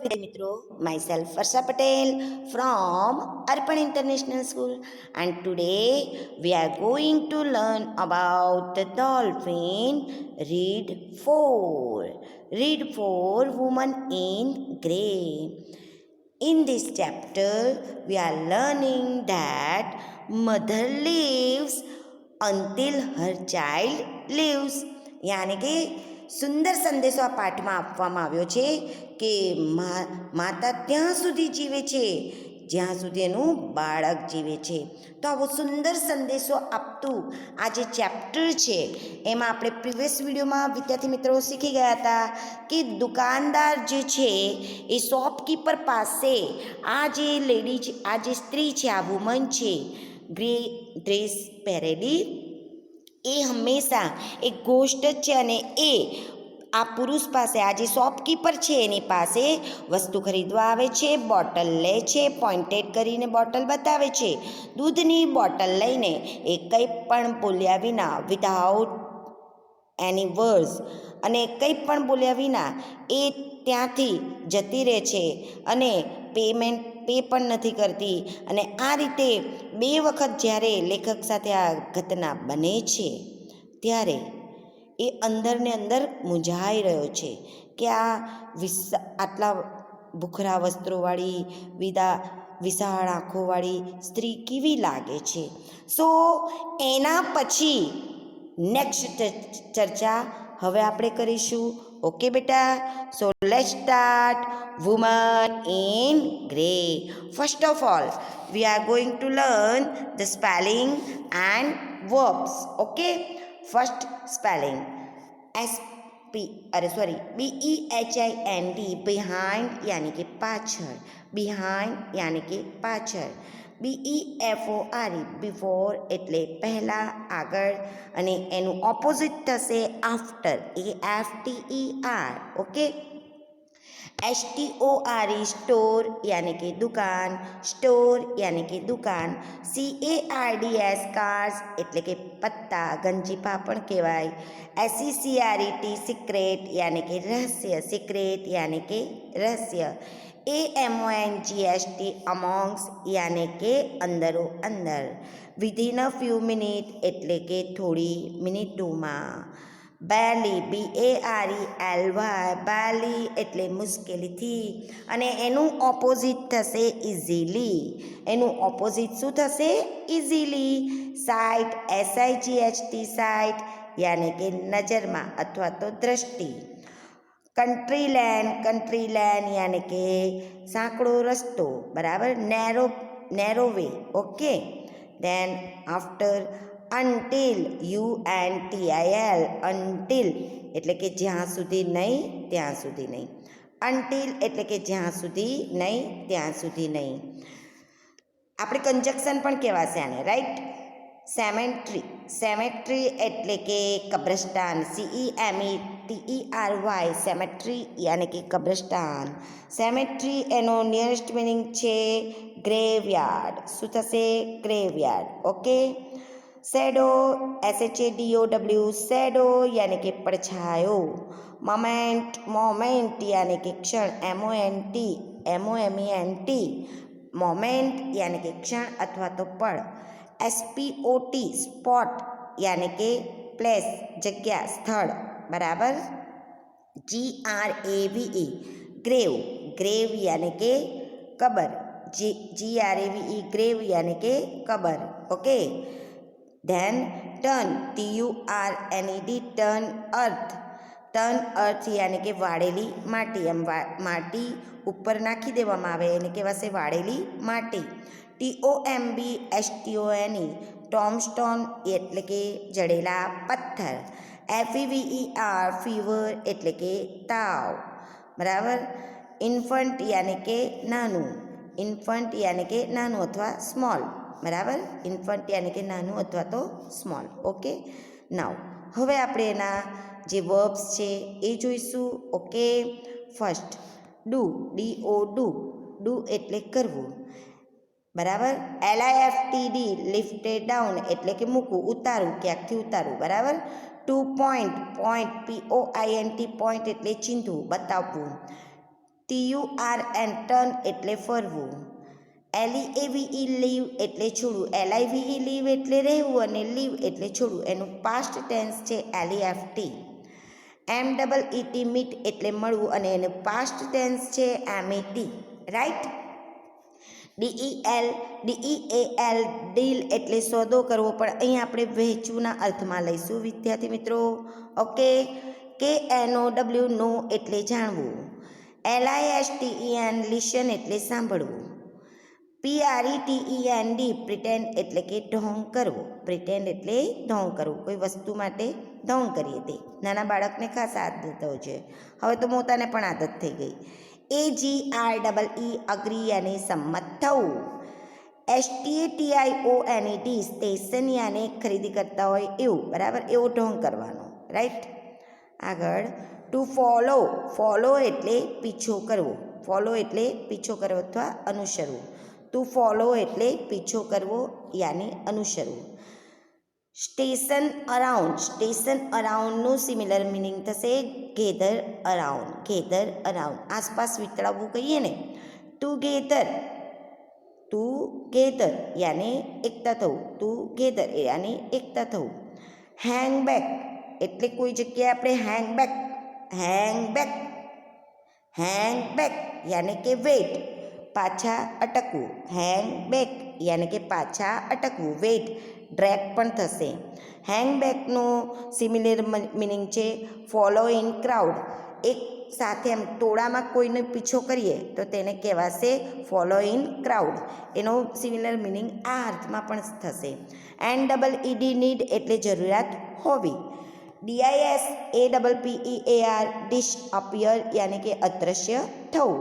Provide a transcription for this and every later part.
મિત્રો, myself Varsha Patel from Arpan International School, and today we are going to learn about the dolphin. Read 4. Read 4 Woman in Grey. In this chapter, we are learning that mother lives until her child lives. યાની કે સુંદર સંદેશો આ પાઠમાં આપવામાં આવ્યો છે કે માતા ત્યાં સુધી જીવે છે જ્યાં સુધી એનું બાળક જીવે છે. તો આવો સુંદર સંદેશો આપતું આ જે ચેપ્ટર છે એમાં આપણે પ્રીવિયસ વિડીયોમાં વિદ્યાર્થી મિત્રો શીખી ગયા હતા કે દુકાનદાર જે છે એ શોપકીપર પાસે આ જે લેડી છે, આ જે સ્ત્રી છે, આ વુમન છે ગ્રે ડ્રેસ પહેરેલી, એ હંમેશા એક ગોષ્ઠ જ છે અને એ આ પુરુષ પાસે, આ જે શોપકીપર છે એની પાસે વસ્તુ ખરીદવા આવે છે. બોટલ લે છે, પોઇન્ટેડ કરીને બોટલ બતાવે છે. દૂધની બોટલ લઈને એ કંઈ પણ બોલ્યા વિના, વિધાઉટ એની વર્ડ્સ, અને કંઈ પણ બોલ્યા વિના એ ત્યાંથી જતી રહે છે અને પે પણ નથી કરતી. અને આ રીતે 2 વખત જ્યારે લેખક સાથે આ ઘટના બને છે ત્યારે એ અંદરને અંદર મૂંઝાઈ રહ્યો છે કે આ આટલા ભૂખરા વસ્ત્રોવાળી, વિશાળ આંખોવાળી સ્ત્રી કેવી લાગે છે. સો એના પછી નેક્સ્ટ ચર્ચા હવે આપણે કરીશું. ઓકે બેટા, so let's start. Woman in grey. First of all we are going to learn the spelling and verbs. Okay, first spelling BEHIND, behind यानी कि पाछड़, behind यानी कि पाछड़. BEFORE, before એટલે પહેલા, આગળ, અને એનું ઓપોઝિટ થશે after, AFTER. Okay. STORE, store यानी कि दुकान, स्टोर यानी कि दुकान. CARDS, કાર્સ એટલે કે પત્તા, ગંજીફા પણ કહેવાય. SECRET, સિક્રેટ यानी कि રહસ્ય, સિક્રેટ यानी कि રહસ્ય. AMONGST, અમોંગ્સ यानी कि અંદરો અંદર. વિધિન અ ફ્યુ મિનિટ એટલે કે થોડી મિનિટોમાં. barely, BARELY, barely એટલે મુશ્કેલીથી, અને એનું ઓપોઝિટ થશે ઇઝીલી. એનું ઓપોઝિટ શું થશે? ઇઝીલી. સાઇટ, SIGHT, સાઇટ યાની કે નજરમાં અથવા તો દ્રષ્ટિ. કન્ટ્રી લેન્ડ યાની કે સાંકડો રસ્તો, બરાબર, narrow way. Okay. Than after, until, UNTIL, until એટલે કે જ્યાં સુધી નહીં ત્યાં સુધી નહીં. until એટલે કે જ્યાં સુધી નહીં ત્યાં સુધી નહીં. આપણે કંજક્શન પણ કહેવાશે આને, રાઈટ. સેમેટ્રી એટલે કે કબ્રસ્તાન, CEMETERY, સેમેટ્રી યાની કે કબ્રસ્તાન. સેમેટ્રી એનો નિયરેસ્ટ મિનિંગ છે ગ્રેવયાર્ડ. શું થશે? ગ્રેવયાર્ડ. ઓકે. શેડો, SHADOW, શેડો યાની કે પડછાયો. મોમેન્ટ યાની કે ક્ષણ, MOMENT, મોમેન્ટ યાની કે ક્ષણ અથવા તો પળ. SPOT, સ્પોટ યાની કે પ્લેસ, જગ્યા, સ્થળ, બરાબર. GRAVE, ગ્રેવ યાની કે કબર. GRAVE, ગ્રેવ યાની કે કબર. Okay. Then turn, TURNED, turn, earth. Turn earth યાની કે વાળેલી માટી. એમ માટી ઉપર નાખી દેવામાં આવે એને કહેવાશે વાળેલી માટી. TOMBSTONE, ટોમસ્ટોન એટલે કે જડેલા પથ્થર. FEVER, ફીવર એટલે કે તાવ, બરાબર. ઇન્ફન્ટ યાની કે નાનું. ઇન્ફન્ટ યાની કે નાનું અથવા સ્મોલ, બરાબર. ઇન્ફન્ટ યાની કે નાનું અથવા તો સ્મોલ. ઓકે. નાવ હવે આપણે એના જે વર્બ્સ છે એ જોઈશું. Okay. First, do, DO, do એટલે કરવું, બરાબર. LIFTD, લિફ્ટેડ ડાઉન એટલે કે મૂકવું, ઉતારવું, ક્યાંકથી ઉતારવું, બરાબર. ટુ પોઈન્ટ, POINT, પોઈન્ટ એટલે ચીંધવું, બતાવવું. TURN ટર્ન એટલે ફરવું, LEAVE લીવ એટલે છોડવું, LIVE લીવ એટલે રહેવું અને લીવ એટલે છોડવું. એનું પાસ્ટ ટેન્સ છે LEFT. MEET મીટ એટલે મળવું અને એનું પાસ્ટ ટેન્સ છે MET. રાઈટ. DEAL ડીલ એટલે સોદો કરવો, પણ અહીં આપણે વહેંચવુંના અર્થમાં લઈશું વિદ્યાર્થી મિત્રો. ઓકે. KNOW નો એટલે જાણવું, LISTEN લિસન એટલે સાંભળવું, PRETEND પ્રિટેન્ડ એટલે કે ઢોંગ કરવો. પ્રિટેન્ડ એટલે ઢોંગ કરવું, કોઈ વસ્તુ માટે ઢોંગ કરીએ તે. નાના બાળકને ખાસ આદત હોય છે, હવે તો મોટાને પણ આદત થઈ ગઈ. AGREE અગ્રી યાને સંમત થવું. STATIONED સ્ટેશન યાને ખરીદી કરતા હોય એવું, બરાબર, એવો ઢોંગ કરવાનો. રાઈટ. આગળ ટુ ફોલો એટલે પીછો કરવો. ફોલો એટલે પીછો કરવો અથવા અનુસરવું. ટુ ફોલો એટલે પીછો કરવો યાની અનુસરવું. સ્ટેશન અરાઉન્ડનું સિમિલર મિનિંગ થશે ગેધર અરાઉન્ડ. આસપાસ વિતળાવવું કહીએ ને. ટુગેધર યાને એકતા થવું. ટુગેધર યાની એકતા થવું. હેંગબેક એટલે કોઈ જગ્યાએ આપણે હેંગબેક યાને કે વેઇટ, પાછા અટકવું. હેંગબેક યાને કે પાછા અટકવું. વેઇટ ડ્રેગ પણ થશે. હેંગબેકનો સિમિલર મિનિંગ છે ફોલો ઇન ક્રાઉડ. એક સાથે એમ ટોળામાં કોઈને પીછો કરીએ તો તેને કહેવાશે ફોલો ઇન ક્રાઉડ. એનો સિમિલર મિનિંગ આ અર્થમાં પણ થશે. NEED નીડ એટલે જરૂરિયાત હોવી. DISAPPEAR ડિસઅપિયર યાને કે અદૃશ્ય થવું.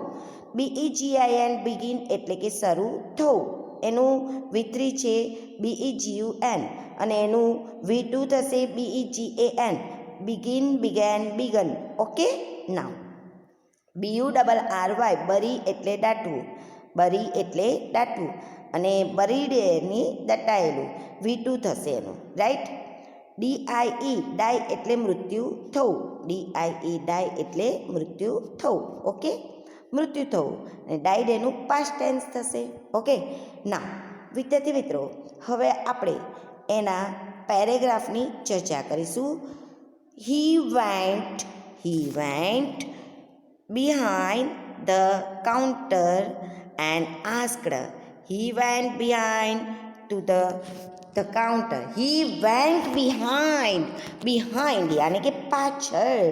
BEGIN બિગિન એટલે કે શરૂ થવું. એનું V3 છે BEGUN અને એનું V2 થશે BEGAN બિગન. ઓકે. નાઉ BURRY બરી એટલે દાટવું અને બરીડની દટાયેલું. V2 થશે એનું. રાઈટ. DIE ડાય એટલે મૃત્યુ થવું. ઓકે. મૃત્યુ થવું અને ડાઈડ એનું પાસ્ટ ટેન્સ થશે. ઓકે. ના વિદ્યાર્થી મિત્રો, હવે આપણે એના પેરેગ્રાફની ચર્ચા કરીશું. He went behind the counter and asked. He went behind to the counter. He went behind યાને કે પાછળ.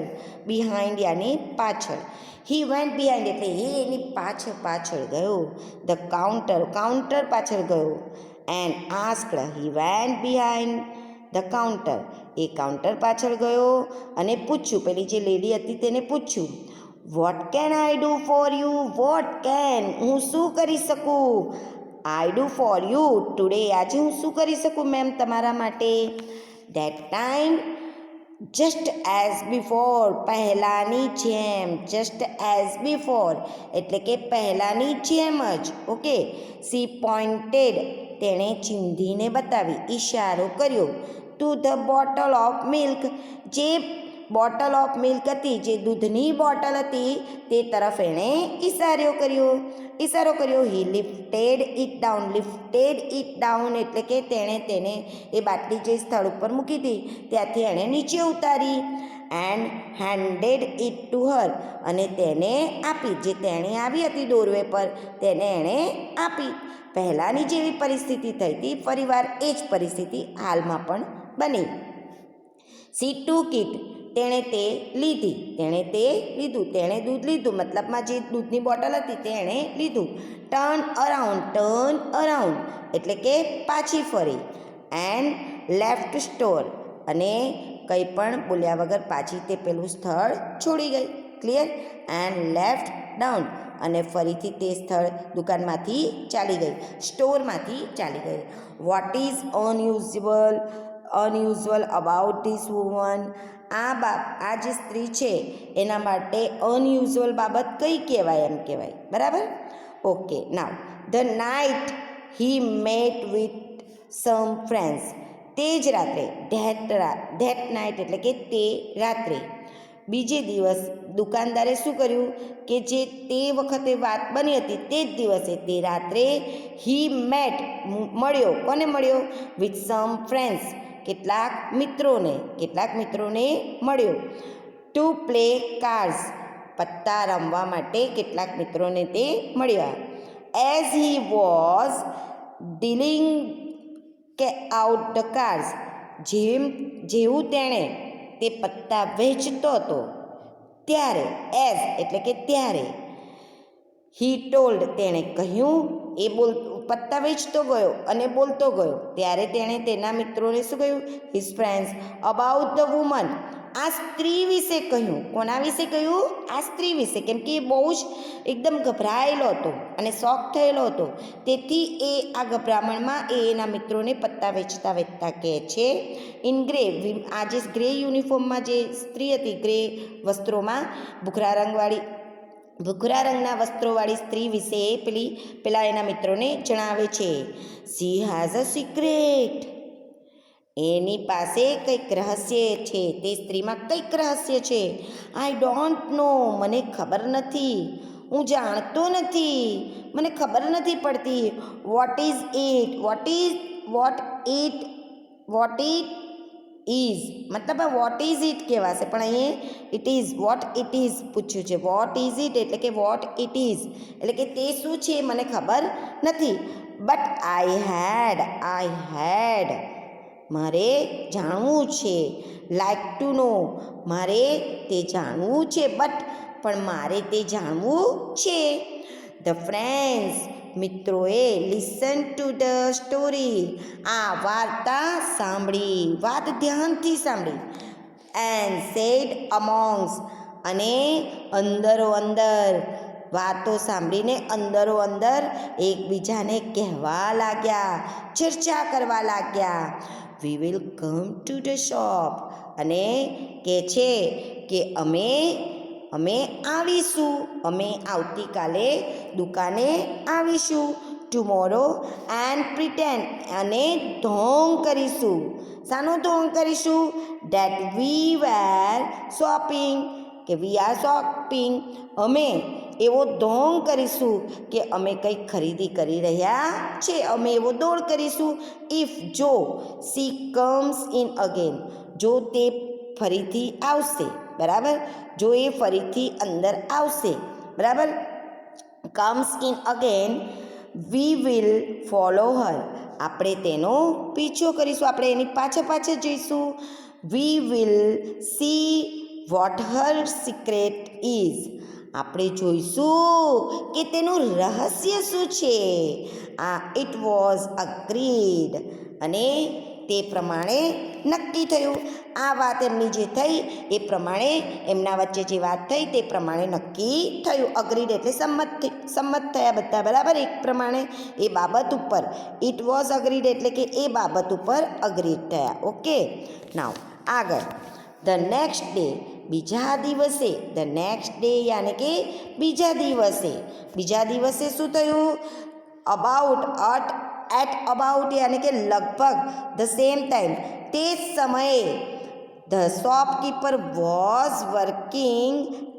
He went behind એટલે એની પાછળ ગયો. The counter પાછળ ગયો. And asked. He went behind the counter. A counter પાછળ ગયો અને પૂછ્યું, પેલી જે લેડી હતી તેને પૂછ્યું, what can I do for you? હું શું કરી શકું? I do for you today. આજે હું શું કરી શકું મેમ તમારા માટે? That time just as before પહેલાંની જેમ. એટલે કે પહેલાંની જેમ જ. ઓકે. સી પોઇન્ટેડ તેણે ચીંધીને બતાવી, ઈશારો કર્યો. To the bottle of milk જે બોટલ ઓફ મિલ્ક હતી, જે દૂધની બોટલ હતી તે તરફ એણે ઈશારો કર્યો. હી લિફ્ટેડ ઇટ ડાઉન એટલે કે તેણે તેને એ બાટલી જે સ્થળ ઉપર મૂકી હતી ત્યાંથી એણે નીચે ઉતારી. And handed it to her અને તેને આપી. જે તેણે આવી હતી ડોરવે પર તેને એણે આપી. પહેલાંની જેવી પરિસ્થિતિ થઈ હતી, ફરીવાર એ જ પરિસ્થિતિ હાલમાં પણ બની. સી ટુક ઇટ તેણે દૂધ લીધું, મતલબમાં જે દૂધની બોટલ હતી તેણે લીધું. ટર્ન અરાઉન્ડ એટલે કે પાછી ફરી. એન્ડ લેફ્ટ સ્ટોર અને કંઈ પણ બોલ્યા વગર પાછી તે પેલું સ્થળ છોડી ગઈ. ક્લિયર. એન્ડ લેફ્ટ ડાઉન અને ફરીથી તે સ્થળ દુકાનમાંથી ચાલી ગઈ, સ્ટોરમાંથી ચાલી ગઈ. What is unusual about this woman? આ જે સ્ત્રી છે એના માટે અનયુઝ્યુઅલ બાબત કઈ કહેવાય? એમ કહેવાય. બરાબર. Okay. Now the night he mat with some friends તે જ રાત્રે ધેટ નાઇટ એટલે કે તે રાત્રે બીજે દિવસ દુકાનદારે શું કર્યું કે જે તે વખતે વાત બની હતી તે જ દિવસે તે રાત્રે હી મેટ મળ્યો. કોને મળ્યો? વિથ સમ ફ્રેન્ડ્સ, કેટલાક મિત્રોને મળ્યો. ટુ પ્લે કાર્ડ્સ, પત્તા રમવા માટે કેટલાક મિત્રોને તે મળ્યા. As he was dealing out the cards, જેવું તેણે તે પત્તા વહેંચતો હતો ત્યારે, એઝ એટલે કે ત્યારે, હી ટોલ્ડ તેણે કહ્યું, પત્તા વેચતો ગયો અને બોલતો ગયો ત્યારે તેણે તેના મિત્રોને શું કહ્યું? His friends about the woman, આ સ્ત્રી વિશે કહ્યું. કોના વિશે કહ્યું? આ સ્ત્રી વિશે. કેમ કે એ બહુ જ એકદમ ગભરાયેલો હતો અને શોક થયેલો હતો. તેથી એ આ ગભરામણમાં એના મિત્રોને પત્તા વેચતા કહે છે. ઇન ગ્રે, આ જે ગ્રે યુનિફોર્મમાં જે સ્ત્રી હતી, ગ્રે વસ્ત્રોમાં, ભૂખરા રંગના વસ્ત્રોવાળી સ્ત્રી વિશે પેલા એના મિત્રોને જણાવે છે. શી હેઝ અ સિક્રેટ, એની પાસે કંઈક રહસ્ય છે. તે સ્ત્રીમાં કંઈક રહસ્ય છે. આઈ ડોન્ટ નો, મને ખબર નથી, હું જાણતો નથી, મને ખબર નથી પડતી. What is it, what is મતલબ વોટ ઇઝ ઇટ કહેવાશે, પણ અહીંયા it is, what it is પૂછ્યું છે. વોટ ઇઝ ઇટ એટલે કે વોટ ઇટ ઇઝ એટલે કે તે શું છે મને ખબર નથી. બટ આઈ હેડ, મારે જાણવું છે. લાઈક ટુ નો, મારે તે જાણવું છે. પણ મારે તે જાણવું છે. ધ ફ્રેન્ડ્સ, મિત્રોએ લિસન ટુ ધ સ્ટોરી, આ વાર્તા સાંભળી, વાત ધ્યાનથી સાંભળી. એન્ડ સેડ અમોંગ્સ, અને અંદરો-અંદર વાતો સાંભળીને અંદરો-અંદર એકબીજાને કહેવા લાગ્યા, ચર્ચા કરવા લાગ્યા. We will come to the shop, અને કહે છે કે અમે આવીશું, અમે આવતીકાલે દુકાને આવીશું. ટુમોરો એન્ડ પ્રિટેન્ડ, અને ઢોંગ કરીશું. શાનો ઢોંગ કરીશું? ડેટ વી વેર શોપિંગ, કે વી આર શોપિંગ, અમે એવો ઢોંગ કરીશું કે અમે કંઈક ખરીદી કરી રહ્યા છે. અમે એવો દોડ કરીશું. ઇફ, જો, સી કમ્સ ઇન અગેન, જો તે ફરીથી આવશે, બરાબર, જો એ ફરીથી અંદર આવશે, બરાબર. Comes in again, we will follow her, આપણે તેનો પીછો કરીશું, આપણે એની પાછળ જઈશું. We will see what her secret is, આપણે જોઈશું કે તેનું રહસ્ય શું છે. ઇટ વોઝ અગ્રીડ, અને તે પ્રમાણે નક્કી થયું. આ વાત એમની જે થઈ એ પ્રમાણે, એમના વચ્ચે જે વાત થઈ તે પ્રમાણે નક્કી થયું. અગ્રીડ એટલે સંમત થયા બધા, બરાબર, એક પ્રમાણે એ બાબત ઉપર. ઇટ વોઝ અગ્રીડ એટલે કે એ બાબત ઉપર અગ્રીડ થયા. ઓકે, નાવ આગળ. ધ નેક્સ્ટ ડે, બીજા દિવસે, ધ નેક્સ્ટ ડે યાની કે બીજા દિવસે શું થયું? એટ અબાઉટ યાની કે લગભગ, ધ સેમ ટાઈમ, તે જ સમયે, the shopkeeper was working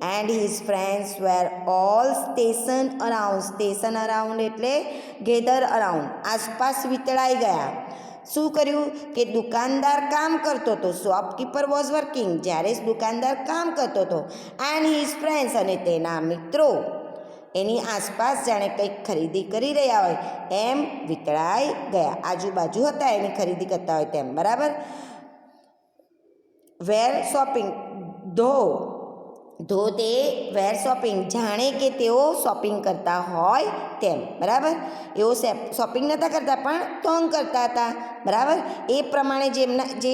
and his friends were all station around એટલે ગેધર અરાઉન્ડ, આસપાસ વિતળાઈ ગયા. શું કર્યું કે દુકાનદાર કામ કરતો હતો. શોપકીપર વોઝ વર્કિંગ, જ્યારે દુકાનદાર કામ કરતો હતો. એન્ડ હિઝ ફ્રેન્ડ્સ, અને તેના મિત્રો એની આસપાસ જાણે કંઈક ખરીદી કરી રહ્યા હોય એમ વિતળાઈ ગયા. આજુબાજુ હતા એની ખરીદી કરતા હોય તેમ, બરાબર. વેર શોપિંગ, ધો તે વેર શોપિંગ, જાણે કે તેઓ શોપિંગ કરતા હોય તેમ, બરાબર. એઓ શોપિંગ નહોતા કરતા પણ ઢોંગ કરતા હતા, બરાબર. એ પ્રમાણે જે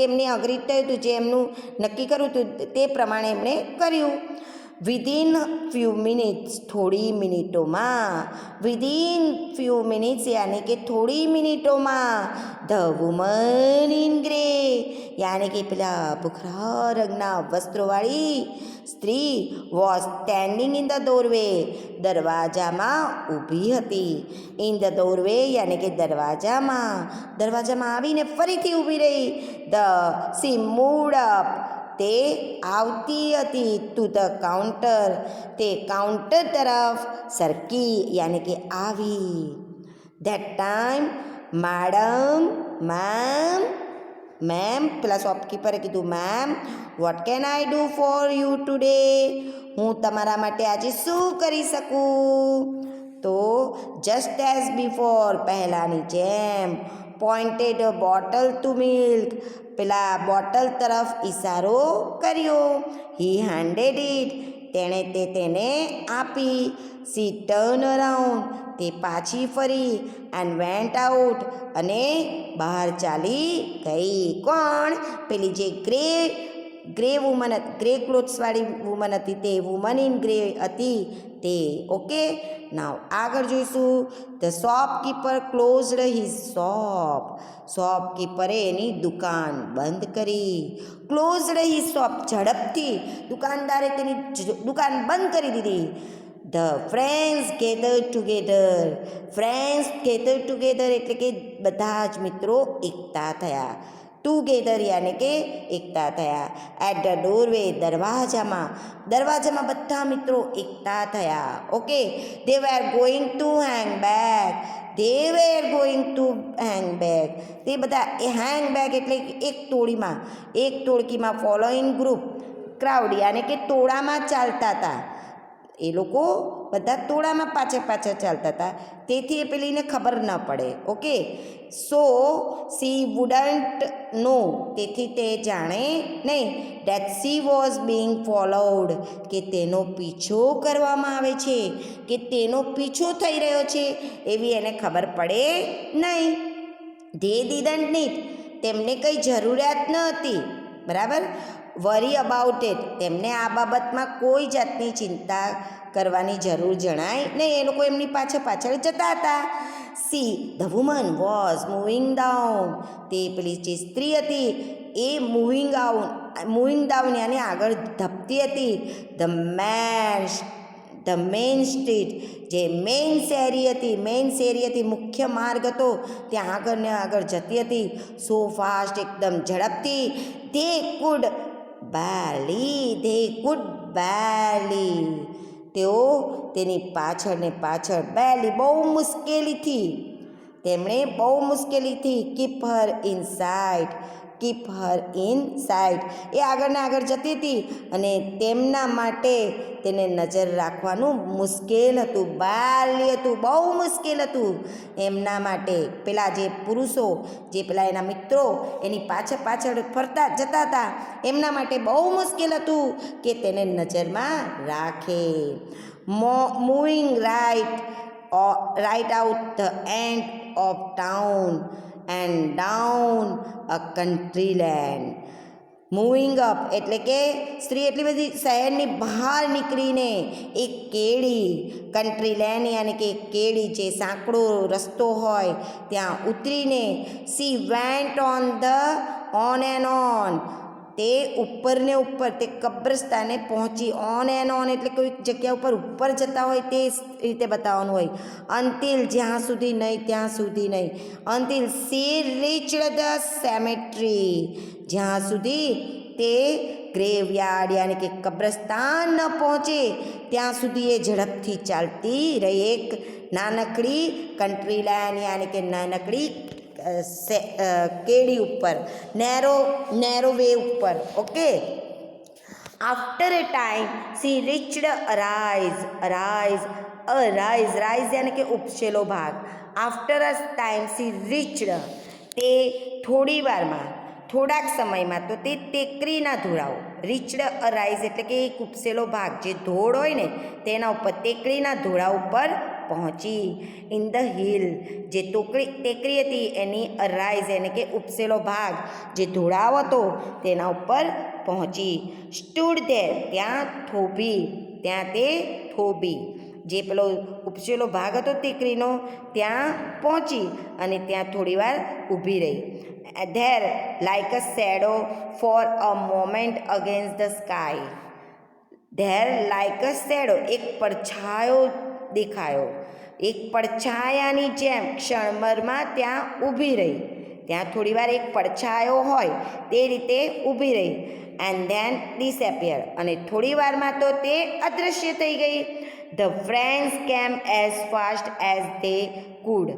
એમને અગ્રી થયું હતું, જે એમનું નક્કી કર્યું હતું તે પ્રમાણે એમણે કર્યું. વિધિન ફ્યુ મિનિટ્સ, થોડી મિનિટ્સ યાની કે થોડી મિનિટોમાં, ધ વુમન ઇન ગ્રે યાની કે પેલા ભૂખરા રંગના વસ્ત્રોવાળી સ્ત્રી વોઝ સ્ટેન્ડિંગ ઇન ધ ડોરવે, દરવાજામાં ઊભી હતી. ઇન ધ ડોરવે યાની કે દરવાજામાં આવીને ફરીથી ઊભી રહી. ધ સી મૂવડ અપ, તે આવતી હતી ટુ ધ કાઉન્ટર, તે કાઉન્ટર તરફ સરકી યાની કે આવી. ધેટ ટાઈમ મેમ પેલા શોપકીપરે કીધું, ma'am what can I do for you today? હું તમારા માટે આજે શું કરી શકું? તો જસ્ટ એઝ બિફોર, પહેલાંની જેમ, પોઇન્ટેડ અ બોટલ ટુ મિલ્ક, પેલા બોટલ તરફ ઈશારો કર્યો. હી હેન્ડેડ ઇટ, તેને આપી. સી ટર્ન અરાઉન્ડ, તે પાછી ફરી. એન્ડ વેન્ટ આઉટ, અને બહાર ચાલી ગઈ. કોણ? પેલી જે ગ્રે વુમન, ગ્રે ક્લોથ્સવાળી વુમન હતી, તે વુમન ઇન ગ્રે હતી તે. ઓકે, નાવ આગળ જોઈશું. The shopkeeper closed his shop, શોપકીપરે એની દુકાન બંધ કરી. ક્લોઝડ હિઝ શોપ, ઝડપથી દુકાનદારે તેની દુકાન બંધ કરી દીધી. ધ ફ્રેન્ડ્સ ગેધર ટુગેધર એટલે કે બધા જ મિત્રો એકઠા થયા. ટુગેધર યાને કે એકઠા થયા. એટ ધ ડોરવે, દરવાજામાં બધા મિત્રો એકઠા થયા. Okay, they were going to hang bag, તે બધા હેંગ બેગ એટલે એક ટોળકીમાં ફોલોઈંગ ગ્રુપ, ક્રાઉડ યાને કે ટોળામાં ચાલતા હતા. એ લોકો બધા ટોળામાં પાછળ ચાલતા હતા, તેથી એ પેલીને ખબર ન પડે. ઓકે, સો સી વુડન્ટ નો, તેથી તે જાણે નહીં. Date she was Bing followed, કે તેનો પીછો કરવામાં આવે છે, કે તેનો પીછો થઈ રહ્યો છે, એવી એને ખબર પડે નહીં. ધે ડીડન્ટ નીડ, તેમને કંઈ જરૂરિયાત ન હતી. બરાબર. વરી અબાઉટ ઇટ, તેમને આ બાબતમાં કોઈ જાતની ચિંતા કરવાની જરૂર જણાય નહીં. એ લોકો એમની પાછળ જતા હતા. See the woman was moving down, તે પેલી જે સ્ત્રી હતી એ મૂવિંગ ડાઉન યાની આગળ ધપતી હતી. ધ મેઇન સ્ટ્રીટ, જે મેઇન શેરી હતી, મુખ્ય માર્ગ હતો, ત્યાં આગળ ને આગળ જતી હતી. સો ફાસ્ટ, એકદમ ઝડપથી. ધે કુડ બેરલી, તેઓ તેની પાછળ બેરલી બહુ મુશ્કેલીથી, તેમણે બહુ મુશ્કેલીથી કીપ હર ઇન સાઇટ, એ આગળ જતી હતી અને તેમના માટે તેને નજર રાખવાનું મુશ્કેલ હતું. બારલી હતું, બહુ મુશ્કેલ હતું એમના માટે. પેલા જે પુરુષો, જે પેલા એના મિત્રો એની પાછળ ફરતા જતા હતા, એમના માટે બહુ મુશ્કેલ હતું કે તેને નજરમાં રાખે. Moving right out the end of town and down a country lane. Moving up એટલે કે સ્ત્રી એટલી બધી શહેરની બહાર નીકળીને એક કન્ટ્રી લેન યાની કે કેડી, જે સાંકડો રસ્તો હોય ત્યાં ઉતરીને. C went on and on, તે ઉપરને ઉપર, તે કબ્રસ્તાને પહોંચી. ઓન એન્ડ ઓન એટલે કોઈક જગ્યા ઉપર જતા હોય તે રીતે બતાવવાનું હોય. અન્ટિલ, જ્યાં સુધી નહીં. અન્ટિલ સી રીચ્ડ ધ સેમેટ્રી, જ્યાં સુધી તે ગ્રેવયાર્ડ યાની કે કબ્રસ્તાન ન પહોંચે ત્યાં સુધી એ ઝડપથી ચાલતી રહી. એક નાનકડી કન્ટ્રી લેન યાની કે નાનકડી કેડી ઉપર, નેરો વે ઉપર. ઓકે, આફ્ટર એ ટાઈમ સી રીચ્ડ રાઇઝ યાની કે ઉપસેલો ભાગ. After a time C reached, તે થોડાક સમયમાં, તો તે ટેકરીના ધોળાઓ. રીચ્ડ અ રાઇઝ એટલે કે એક ઉપસેલો ભાગ, જે ધોળ હોય ને તેના ઉપર, ટેકરીના ધોળા ઉપર પહોંચી. ઇન ધ હિલ, જે ટેકરી હતી એની રાઇઝ એને કે ઉપસેલો ભાગ, જે ધોળાવ હતો તેના ઉપર પહોંચી. સ્ટૂડ ધેર, ત્યાં તે થોભી, જે પેલો ઉપસેલો ભાગ હતો ટેકરીનો ત્યાં પહોંચી અને ત્યાં થોડી વાર ઊભી રહી. There like a shadow for a moment against the sky, there like a shadow, એક પડછાયો દેખાયો. એક પડછાયાની જેમ ક્ષણભરમાં ત્યાં ઊભી રહી. ત્યાં થોડી વાર એક પડછાયો હોય તે રીતે ઊભી રહી. એન્ડ ધેન ડિસએપિયર, અને થોડી વારમાં તો તે અદૃશ્ય થઈ ગઈ. ધ ફ્રેન્ડ્સ કેમ as fast as they food.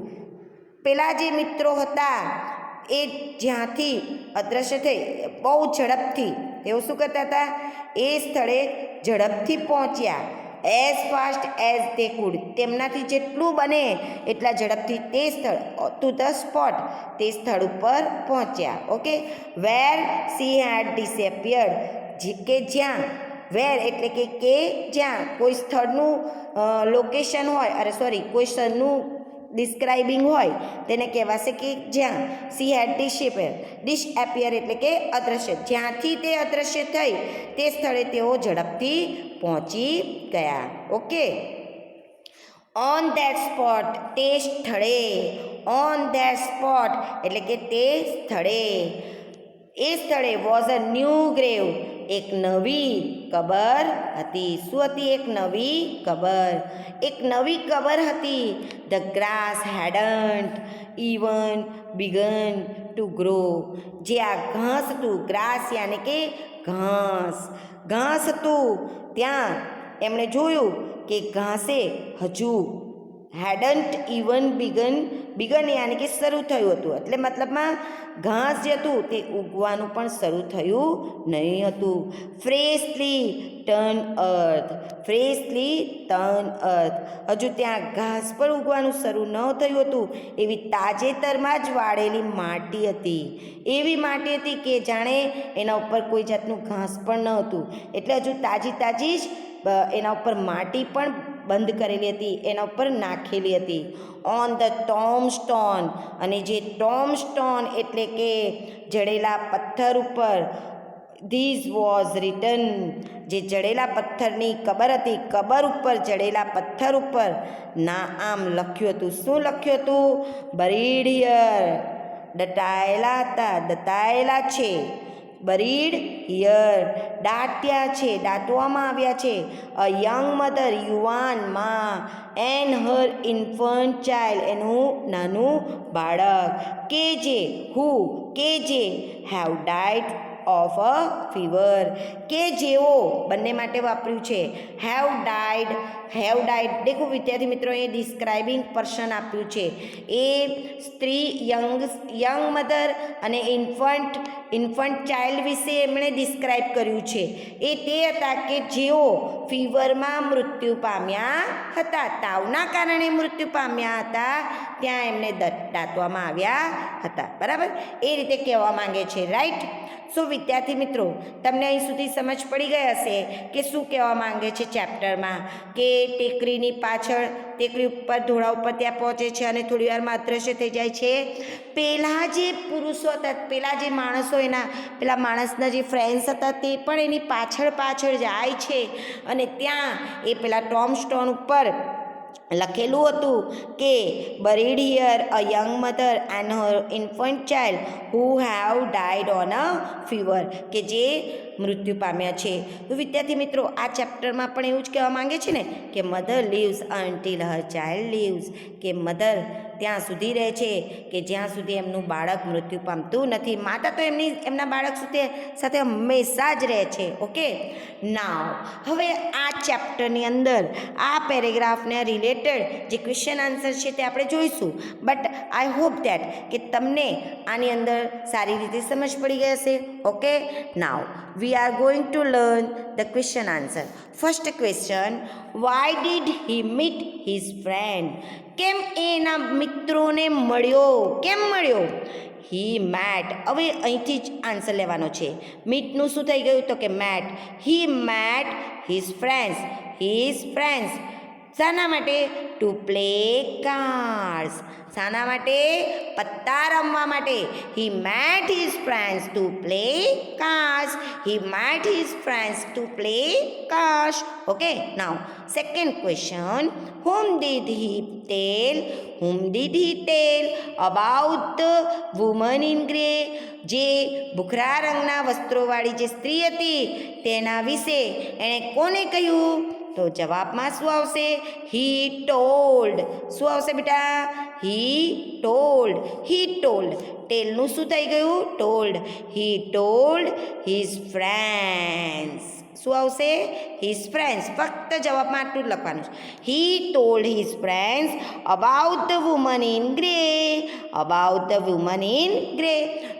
પેલા જે મિત્રો હતા એ જ્યાંથી અદૃશ્ય થઈ બહુ ઝડપથી તેઓ શું કરતા હતા? એ સ્થળે ઝડપથી પહોંચ્યા. As fast as they food, તેમનાથી જેટલું બને એટલા ઝડપથી તે સ્થળ ટુ ધ સ્પોટ, તે સ્થળ ઉપર પહોંચ્યા. Okay, wear she had disappeared, કે જ્યાં, વેર એટલે કે જ્યાં કોઈ સ્થળનું લોકેશન હોય, કોઈ સ્થળનું ડિસ્ક્રાઇબિંગ હોય તેને કહેવાશે કે જ્યાં. સી હેડ ડિસએપિયર એટલે કે અદૃશ્ય, જ્યાંથી તે અદૃશ્ય થઈ તે સ્થળે તેઓ ઝડપથી પહોંચી ગયા. ઓકે, ઓન ધેટ સ્પોટ, તે સ્થળે. ઓન ધેટ સ્પોટ એટલે કે તે સ્થળે, એ સ્થળે વોઝ અ ન્યૂ ગ્રેવ, એક નવી કબર હતી. શું હતી? એક નવી કબર. એક નવી કબર હતી. The grass હેડન્ટ even began to grow, જે આ ઘાસ હતું, ગ્રાસ યાની કે ઘાસ હતું, ત્યાં એમણે જોયું કે ઘાસે હજુ હેડન્ટ ઇવન બિગન યાની કે શરૂ થયું હતું, એટલે મતલબમાં ઘાસ જે હતું તે ઉગવાનું પણ શરૂ થયું નહીં હતું. ફ્રેશલી ટર્ન અર્થ, હજુ ત્યાં ઘાસ પણ ઉગવાનું શરૂ ન થયું હતું એવી તાજેતરમાં જ વાળેલી માટી હતી. એવી માટી હતી કે જાણે એના ઉપર કોઈ જાતનું ઘાસ પણ ન હતું, એટલે હજુ તાજી જ એના ઉપર માટી પણ બંધ કરેલી હતી, એના ઉપર નાખેલી હતી. ઓન ધ ટોમ્બસ્ટોન, અને જે ટોમ્બસ્ટોન એટલે કે જડેલા પથ્થર ઉપર, ધીસ વોઝ રિટન, જે જડેલા પથ્થરની કબર હતી, કબર ઉપર જડેલા પથ્થર ઉપર ના આમ લખ્યું હતું. શું લખ્યું હતું? બરીડ હિયર, દટાયેલા છે. બરીડ હિયર, દાટ્યા છે, દાટવામાં આવ્યા છે. અ યંગ મધર, યુવાન માં, એન્ડ હર ઇન્ફન્ટ ચાઇલ્ડ, એનું નાનું બાળક, કે જે have died of a fever, કે જેઓ, બંને માટે વાપર્યું છે. હેવ ડાઇડ, દેખો વિદ્યાર્થી મિત્રો, એ ડિસ્ક્રાઇબિંગ પર્સન આપ્યું છે. એ સ્ત્રી યંગ મધર અને ઇન્ફન્ટ ચાઇલ્ડ વિશે એમણે ડિસ્ક્રાઇબ કર્યું છે. એ તે હતા કે જેઓ ફીવરમાં મૃત્યુ પામ્યા હતા, તાવના કારણે મૃત્યુ પામ્યા હતા, ત્યાં એમને દાટવામાં આવ્યા હતા. બરાબર, એ રીતે કહેવા માંગે છે. રાઈટ. સો વિદ્યાર્થી મિત્રો, તમને અહીં સુધી સમજ પડી ગઈ હશે કે શું કહેવા માંગે છે ચેપ્ટરમાં, કે ટેકરીની પાછળ, ટેકરી ઉપર, ઘોડા ઉપર ત્યાં પહોંચે છે અને થોડી વારમાં અદૃશ્ય થઈ જાય છે. પહેલાં જે પુરુષો હતા, પહેલાં જે માણસો, પેલા માણસના જે ફ્રેન્ડ્સ હતા તે પણ એની પાછળ જાય છે, અને ત્યાં એ પેલા ટોમ્બસ્ટોન ઉપર લખેલું હતું કે buried here a young mother and her infant child who have died on a fever, કે જે મૃત્યુ પામ્યા છે. તો વિદ્યાર્થી મિત્રો, આ ચેપ્ટરમાં પણ એવું જ કહેવા માંગે છે ને કે મધર લીવ્સ અન્ટિલ હર ચાઇલ્ડ લીવ્સ, કે મધર ત્યાં સુધી રહે છે કે જ્યાં સુધી એમનું બાળક મૃત્યુ પામતું નથી. માતા તો એમના બાળક સાથે હંમેશા જ રહે છે. ઓકે, નાવ હવે આ ચેપ્ટરની અંદર આ પેરેગ્રાફને રિલેટેડ જે ક્વેશ્ચન આન્સર છે તે આપણે જોઈશું. બટ આઈ હોપ ધેટ કે તમને આની અંદર સારી રીતે સમજ પડી ગઈ હશે. Okay, now we are going to learn the question answer. First question, why did he meet his friend, કેમ એના મિત્રોને મળ્યો? કેમ મળ્યો? હી મેટ, હવે અહીંથી જ આન્સર લેવાનો છે. મીટનું શું થઈ ગયું? તો કે met. He met his friends. શાના માટે? To play cards. શાના માટે? પત્તા રમવા માટે. He met his friends to play cards. Okay, now second question, whom did he tell about the woman in grey, જે ભૂખરા રંગના વસ્ત્રોવાળી જે સ્ત્રી હતી તેના વિશે એણે કોને કહ્યું? તો જવાબમાં શું આવશે? He told. શું આવશે બેટા? He told. ટેલનું શું થઈ ગયું? Told. He told his friends. શું આવશે? His friends. ફક્ત જવાબમાં આટલું જ લખવાનું છે. He told his friends about the woman in grey.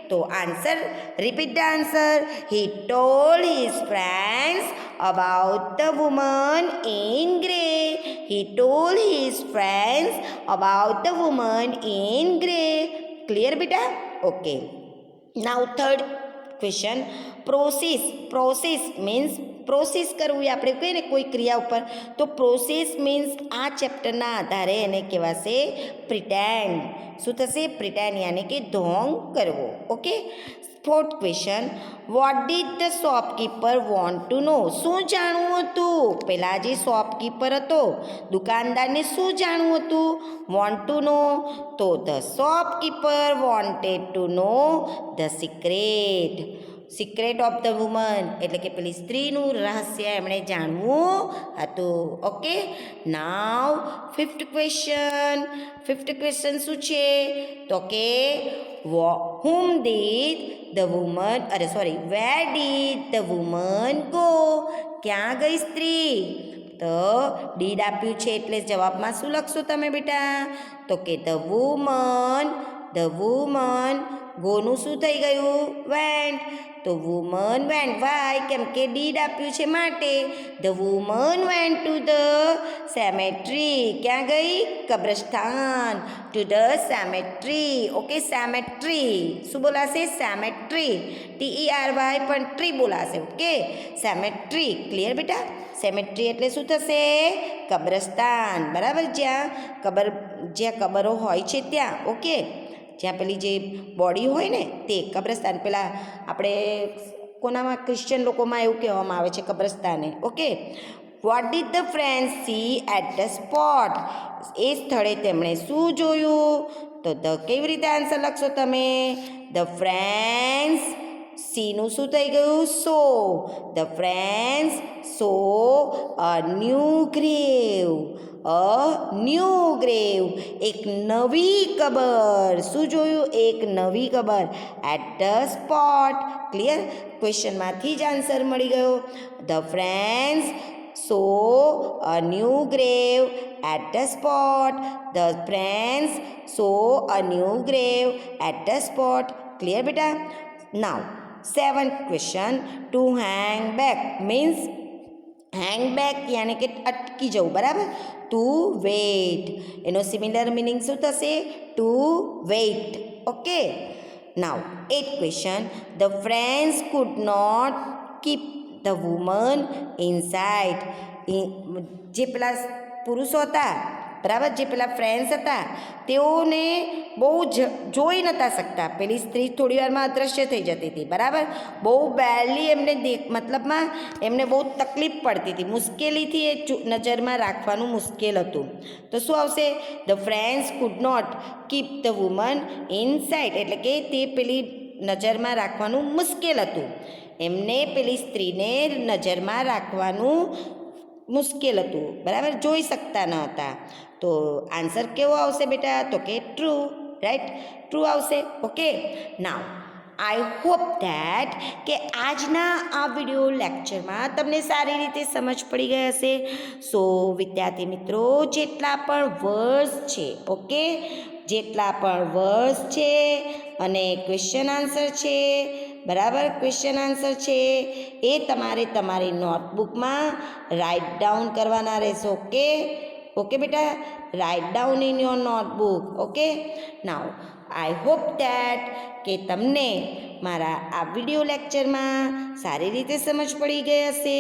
તો answer, repeat the answer. He told his friends about the woman in grey. He told his friends about the woman in grey. Clear beta? Okay. Now third question. Process means process કરવું એ આપણે કહીએ ને કોઈ ક્રિયા ઉપર, તો process means આ ચેપ્ટરના આધારે એને કહેવાશે પ્રિટેન્ડ. શું થશે? પ્રિટેન્ડ યાની કે ઢોંગ કરવો. Okay. Fourth question. What did the shopkeeper want to know? શું જાણવું હતું? પહેલાં જે શોપકીપર હતો, દુકાનદારને શું જાણવું હતું? Want to know. તો the shopkeeper wanted to know the secret of the woman, એટલે કે પેલી સ્ત્રીનું રહસ્ય એમણે જાણવું હતું. ઓકે. નાવ ફિફ્થ ક્વેશ્ચન શું છે? તો કે where did the woman go? ક્યાં ગઈ સ્ત્રી? તો ડીડ આપ્યું છે એટલે જવાબમાં શું લખશો તમે બેટા? તો કે ધ વુમન ગોનું શું થઈ ગયું? વેન્ટ. તો વુમન વેન્ટ. વાય? કેમ કે ડીડ આપ્યું છે માટે. The woman went to the cemetery. ક્યાં ગઈ? કબ્રસ્તાન. To the cemetery. Okay. Cemetery શું બોલાશે? સેમેટ્રી. TERY પણ ટ્રી બોલાશે. ઓકે. સેમેટ્રી. ક્લિયર બેટા? સેમેટ્રી એટલે શું થશે? કબ્રસ્તાન. બરાબર? જ્યાં કબરો હોય છે ત્યાં. ઓકે. જ્યાં પેલી જે બોડી હોય ને તે કબ્રસ્તાન. પેલા આપણે કોનામાં, ક્રિશ્ચિયન લોકોમાં એવું કહેવામાં આવે છે કબ્રસ્તાને. Okay. What did the friends see at the spot? એ સ્થળે તેમણે શું જોયું? તો કેવી રીતે આન્સર લખશો તમે? ધ ફ્રેન્ડ્સ, સીનું શું થઈ ગયું? So. The friends saw a new grave. એક નવી કબર. શું જોયું? એક નવી કબર. At the spot. ક્લિયર? ક્વેશ્ચનમાંથી જ આન્સર મળી ગયો. The friends saw a new grave at the spot. The friends saw a new grave at the spot. Clear બેટા? Now seventh question. To hang back means, hang back યાની કે અટકી જવું. બરાબર? To wait. એનો similar meaning શું થશે? Two weight. Okay. Now eighth question. The friends could not keep the woman inside. જે પેલા પુરુષો હતા, બરાબર, જે પેલા ફ્રેન્ડ્સ હતા, તેઓને બહુ જોઈ નહોતા શકતા. પેલી સ્ત્રી થોડી વારમાં અદૃશ્ય થઈ જતી હતી. બરાબર? બહુ બેરલી એમને મતલબમાં એમને બહુ તકલીફ પડતી હતી. મુશ્કેલીથી એ નજરમાં રાખવાનું મુશ્કેલ હતું. તો શું આવશે? The friends could not keep the woman inside, એટલે કે તે પેલી નજરમાં રાખવાનું મુશ્કેલ હતું. એમને પેલી સ્ત્રીને નજરમાં રાખવાનું મુશ્કેલ હતું. બરાબર? જોઈ શકતા ન હતા. તો આન્સર કેવો આવશે બેટા? તો કે ટ્રુ. રાઈટ? ટ્રુ આવશે. Okay. Now I hope that કે આજના આ વિડીયો લેક્ચરમાં તમને સારી રીતે સમજ પડી ગઈ હશે. સો વિદ્યાર્થી મિત્રો, જેટલા પણ વર્ડ્સ છે, ઓકે, જેટલા પણ વર્ડ્સ છે અને ક્વેશ્ચન આન્સર છે, બરાબર, ક્વેશ્ચન આન્સર છે, એ તમારે તમારી નોટબુકમાં રાઇટ ડાઉન કરવાના રહેશે. ઓકે બેટા? Write down in your notebook. Okay. Now I hope that કે તમને મારા આ વિડીયો લેક્ચરમાં સારી રીતે સમજ પડી ગઈ હશે.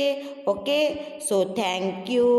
ઓકે. So thank you.